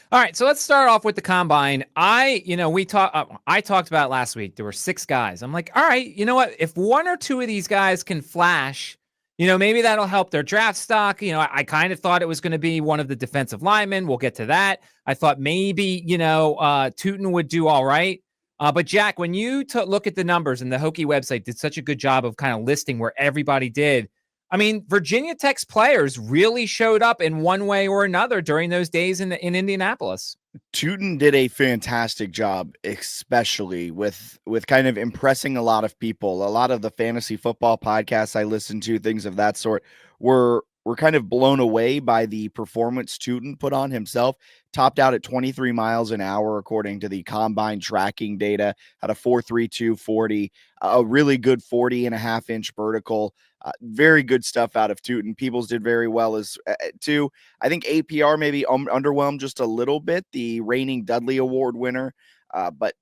All right, so let's start off with the combine. I talked about it last week. There were 6 guys. I'm like, all right, you know what? If one or two of these guys can flash, maybe that'll help their draft stock. I kind of thought it was going to be one of the defensive linemen. We'll get to that. I thought maybe, Tootin would do all right. But Jack, when you look at the numbers, and the Hokie website did such a good job of kind of listing where everybody did. I mean, Virginia Tech's players really showed up in one way or another during those days in Indianapolis. Tootin did a fantastic job, especially with kind of impressing a lot of people. A lot of the fantasy football podcasts I listen to, things of that sort, were kind of blown away by the performance Tootin put on himself. Topped out at 23 miles an hour, according to the combine tracking data, had a 4.32 40, a really good 40.5-inch vertical. Very good stuff out of Tootin. Peoples did very well as too. I think APR maybe underwhelmed just a little bit, the reigning Dudley Award winner. But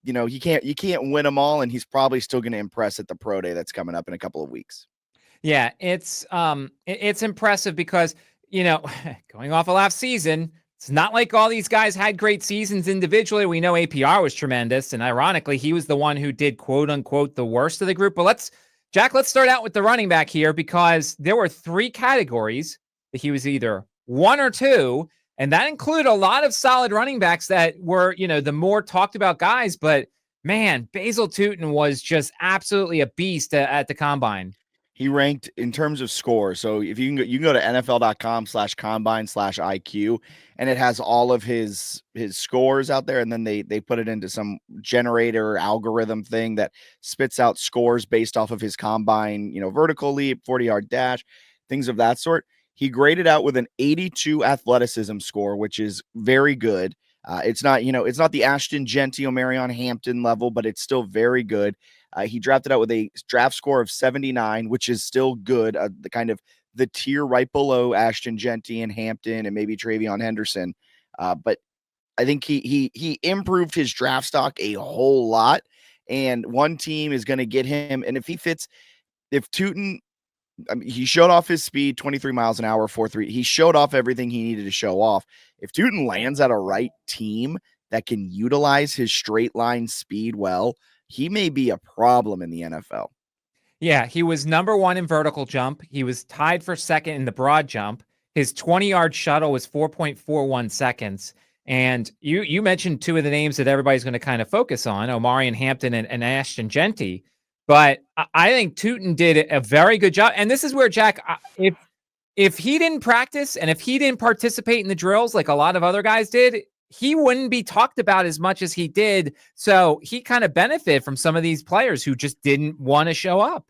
you can't win them all, and he's probably still going to impress at the pro day that's coming up in a couple of weeks. Yeah, it's impressive because, going off of last season, it's not like all these guys had great seasons individually. We know APR was tremendous, and ironically, he was the one who did quote unquote the worst of the group. But let's start out with the running back here, because there were 3 categories that he was either 1 or 2, and that included a lot of solid running backs that were, the more talked about guys. But man, Basil Tootin was just absolutely a beast at the combine. He ranked in terms of score. So if you can go to NFL.com/combine/IQ, and it has all of his scores out there. And then they put it into some generator algorithm thing that spits out scores based off of his combine, vertical leap, 40-yard dash, things of that sort. He graded out with an 82 athleticism score, which is very good. It's not the Ashton Genty or Marion Hampton level, but it's still very good. He drafted out with a draft score of 79, which is still good. The kind of the tier right below Ashton Genty and Hampton and maybe Travion Henderson. But I think he improved his draft stock a whole lot. And one team is going to get him. And if Tootin, he showed off his speed, 23 miles an hour, 4.3. He showed off everything he needed to show off. If Tootin lands at a right team that can utilize his straight line speed well, he may be a problem in the NFL. Yeah, he was number 1 in vertical jump. He was tied for second in the broad jump. His 20-yard shuttle was 4.41 seconds. And you mentioned 2 of the names that everybody's going to kind of focus on, Omarion Hampton and Ashton Genty. But I think Tootin did a very good job. And this is where, Jack, if he didn't practice and if he didn't participate in the drills like a lot of other guys did, he wouldn't be talked about as much as he did. So he kind of benefited from some of these players who just didn't want to show up.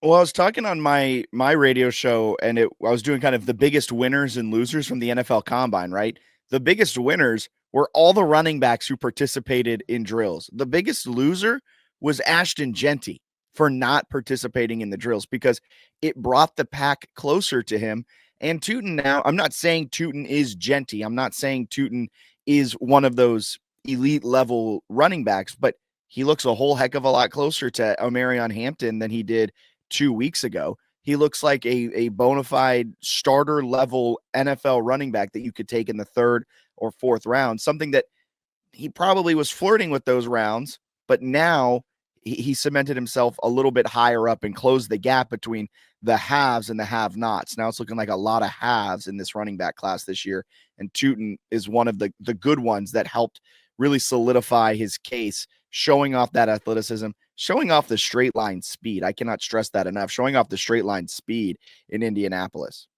Well, I was talking on my radio show, and I was doing kind of the biggest winners and losers from the NFL Combine, right? The biggest winners were all the running backs who participated in drills. The biggest loser was Ashton Genty for not participating in the drills, because it brought the pack closer to him. And Tootin now, I'm not saying Tootin is Genty. I'm not saying Tootin is one of those elite level running backs, but he looks a whole heck of a lot closer to Omarion Hampton than he did 2 weeks ago. He looks like a bona fide starter level NFL running back that you could take in the 3rd or 4th round, something that he probably was flirting with those rounds, but now he cemented himself a little bit higher up and closed the gap between the haves and the have-nots. Now it's looking like a lot of haves in this running back class this year, and Tootin is one of the good ones that helped really solidify his case, showing off that athleticism, showing off the straight line speed. I cannot stress that enough, showing off the straight line speed in Indianapolis.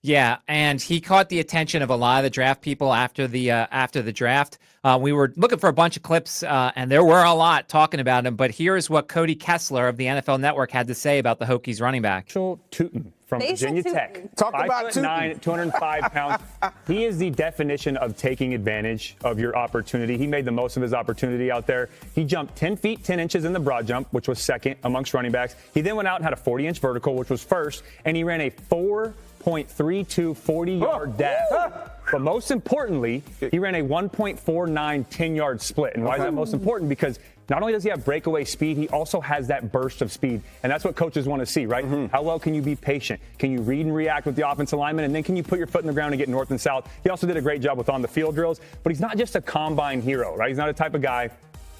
Yeah, and he caught the attention of a lot of the draft people after the draft. We were looking for a bunch of clips, and there were a lot talking about him. But here is what Cody Kessler of the NFL Network had to say about the Hokies running back. Tootin from Virginia Tech. Talk about 5'9", 205 pounds. He is the definition of taking advantage of your opportunity. He made the most of his opportunity out there. He jumped 10 feet, 10 inches in the broad jump, which was second amongst running backs. He then went out and had a 40-inch vertical, which was first, and he ran a 4.32 40-yard dash. But most importantly, he ran a 1.49 10-yard split. And why is that most important? Because not only does he have breakaway speed, he also has that burst of speed. And that's what coaches want to see, right? How well can you be patient? Can you read and react with the offensive lineman? And then can you put your foot in the ground and get north and south? He also did a great job with on the field drills, but he's not just a combine hero, right? He's not a type of guy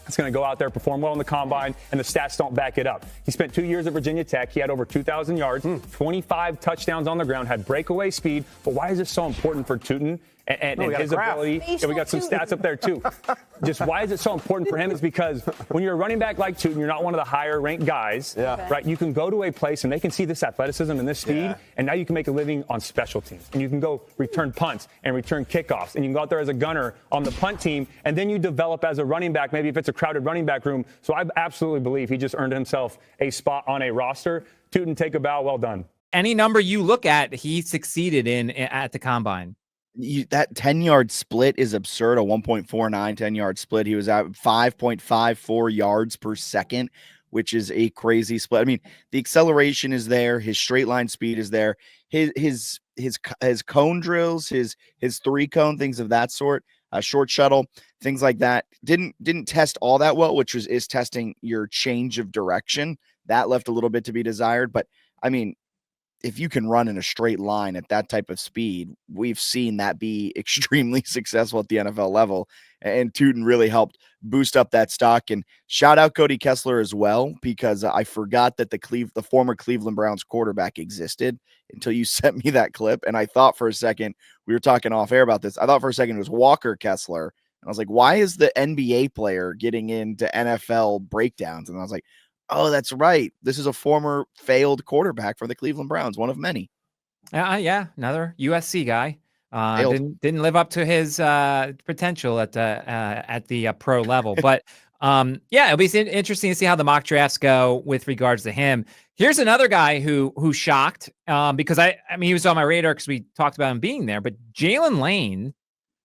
that's going to go out there, perform well in the combine, and the stats don't back it up. He spent 2 years at Virginia Tech. He had over 2,000 yards, 25 touchdowns on the ground, had breakaway speed. But why is this so important for Tootin and his ability? And we got some stats up there, too. Just why is it so important for him is because when you're a running back like Tootin, you're not one of the higher-ranked guys, right? You can go to a place, and they can see this athleticism and this speed, and now you can make a living on special teams. And you can go return punts and return kickoffs, and you can go out there as a gunner on the punt team, and then you develop as a running back, maybe if it's a crowded running back room. So I absolutely believe he just earned himself a spot on a roster. Tootin, take a bow. Well done. Any number you look at, he succeeded in at the combine. That 10-yard split is absurd. A 1.49 10-yard split. He was at 5.54 yards per second, which is a crazy split. I mean, the acceleration is there. His straight line speed is there. His cone drills, his 3-cone, things of that sort, short shuttle, things like that didn't test all that well, which is testing your change of direction. That left a little bit to be desired. But I mean, if you can run in a straight line at that type of speed, we've seen that be extremely successful at the NFL level. And Tootin really helped boost up that stock. And shout out Cody Kessler as well, because I forgot that the former Cleveland Browns quarterback existed until you sent me that clip. And I thought for a second, we were talking off air about this, I thought for a second it was Walker Kessler. And I was like, why is the NBA player getting into NFL breakdowns? And I was like, oh, that's right. This is a former failed quarterback for the Cleveland Browns, one of many. Yeah, another USC guy. Didn't live up to his potential at the pro level. But it'll be interesting to see how the mock drafts go with regards to him. Here's another guy who shocked because I mean he was on my radar because we talked about him being there. But Jalen Lane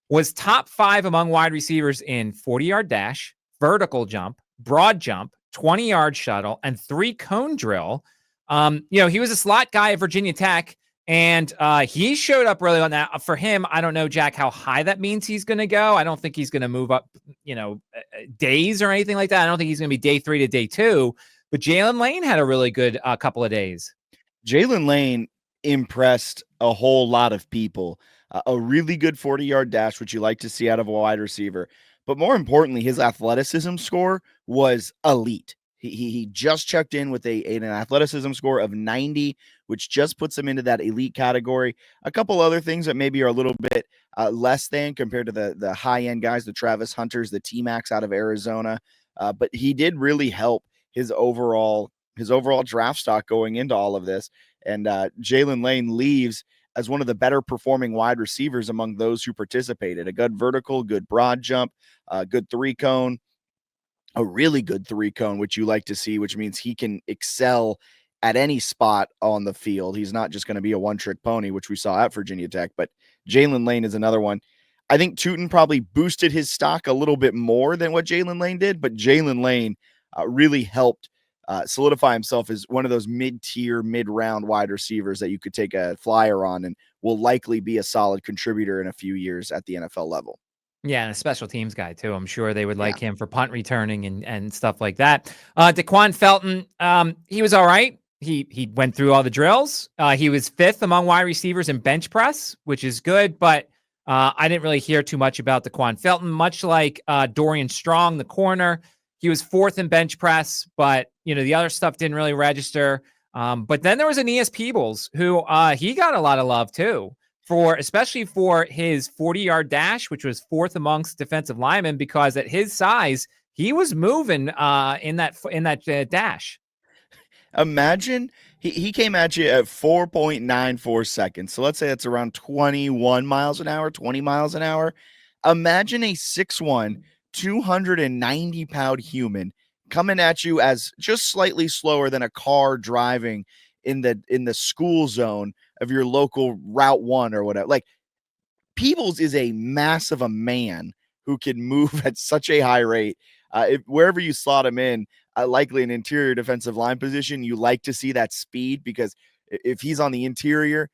was top 5 among wide receivers in 40-yard dash, vertical jump, broad jump, 20-yard shuttle, and 3-cone drill. He was a slot guy at Virginia Tech, and he showed up really on that. For him, I don't know, Jack, how high that means he's going to go. I don't think he's going to move up, days or anything like that. I don't think he's going to be day 3 to day 2. But Jalen Lane had a really good couple of days. Jalen Lane impressed a whole lot of people. A really good 40-yard dash, which you like to see out of a wide receiver. But more importantly, his athleticism score was elite. He just checked in with an athleticism score of 90, which just puts him into that elite category. A couple other things that maybe are a little bit less than compared to the high-end guys, the Travis Hunters, the T-Max out of Arizona. But he did really help his overall draft stock going into all of this. And Jalen Lane leaves as one of the better performing wide receivers among those who participated. A good vertical, good broad jump, good 3-cone, a really good 3-cone, which you like to see, which means he can excel at any spot on the field. He's not just going to be a one-trick pony, which we saw at Virginia Tech, but Jalen Lane is another one. I think Tootin probably boosted his stock a little bit more than what Jalen Lane did, but Jalen Lane really helped solidify himself as one of those mid-tier, mid-round wide receivers that you could take a flyer on and will likely be a solid contributor in a few years at the NFL level. Yeah, and a special teams guy, too. I'm sure they would like him for punt returning and stuff like that. Daquan Felton, he was all right. He went through all the drills. He was 5th among wide receivers in bench press, which is good, but I didn't really hear too much about Daquan Felton, much like Dorian Strong, the corner. He was 4th in bench press, but the other stuff didn't really register. But then there was Aeneas Peebles, who he got a lot of love too, especially for his 40-yard dash, which was 4th amongst defensive linemen, because at his size, he was moving in that dash. Imagine he came at you at 4.94 seconds. So let's say that's around 21 miles an hour, 20 miles an hour. Imagine a 6'1", 290-pound human coming at you as just slightly slower than a car driving in the school zone of your local Route 1 or whatever. Like, Peebles is a massive man who can move at such a high rate. Wherever you slot him in, likely an interior defensive line position, you like to see that speed, because if he's on the interior,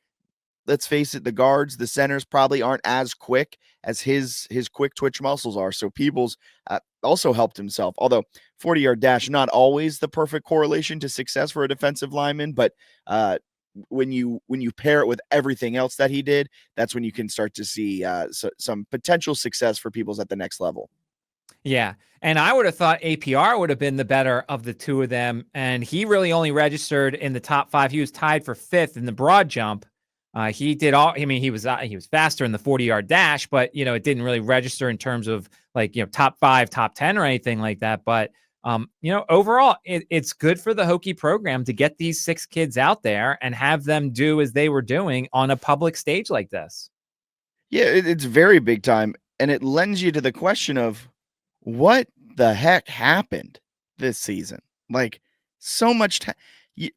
let's face it, the guards, the centers probably aren't as quick as his quick twitch muscles are. So Peebles also helped himself. Although 40-yard dash, not always the perfect correlation to success for a defensive lineman, but when you pair it with everything else that he did, that's when you can start to see some potential success for Peebles at the next level. Yeah. And I would have thought APR would have been the better of the two of them. And he really only registered in the top 5. He was tied for 5th in the broad jump. He did all, I mean, he was faster in the 40-yard dash, but, it didn't really register in terms of top 5, top 10 or anything like that. But, overall, it's good for the Hokie program to get these 6 kids out there and have them do as they were doing on a public stage like this. Yeah, it's very big time. And it lends you to the question of, what the heck happened this season? Like, so much time.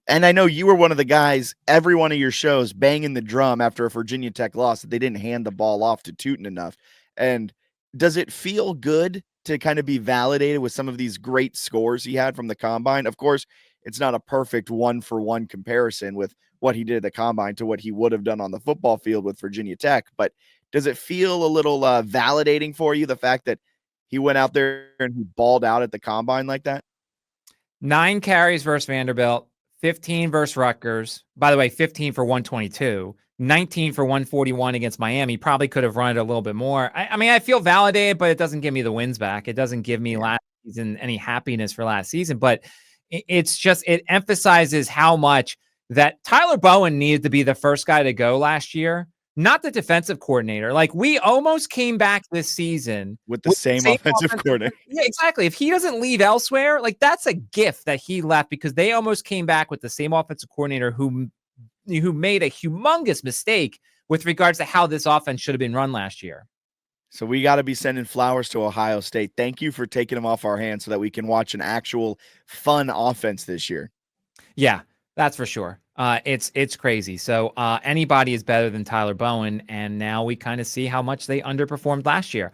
And I know you were one of the guys, every one of your shows, banging the drum after a Virginia Tech loss that they didn't hand the ball off to Tootin enough. And does it feel good to kind of be validated with some of these great scores he had from the combine? Of course, it's not a perfect one-for-one comparison with what he did at the combine to what he would have done on the football field with Virginia Tech. But does it feel a little validating for you, the fact that he went out there and he balled out at the combine like that? 9 carries versus Vanderbilt, 15 versus Rutgers. By the way, 15 for 122, 19 for 141 against Miami. Probably could have run it a little bit more. I mean, I feel validated, but it doesn't give me the wins back. It doesn't give me last season any happiness for last season. But it's just, it emphasizes how much that Tyler Bowen needed to be the first guy to go last year. Not the defensive coordinator. Like, we almost came back this season with the same offensive coordinator. Yeah, exactly. If he doesn't leave elsewhere, like, that's a gift that he left, because they almost came back with the same offensive coordinator who made a humongous mistake with regards to how this offense should have been run last year. So we got to be sending flowers to Ohio State. Thank you for taking them off our hands so that we can watch an actual fun offense this year. Yeah, that's for sure. It's crazy. So anybody is better than Tyler Bowen, and now we kind of see how much they underperformed last year.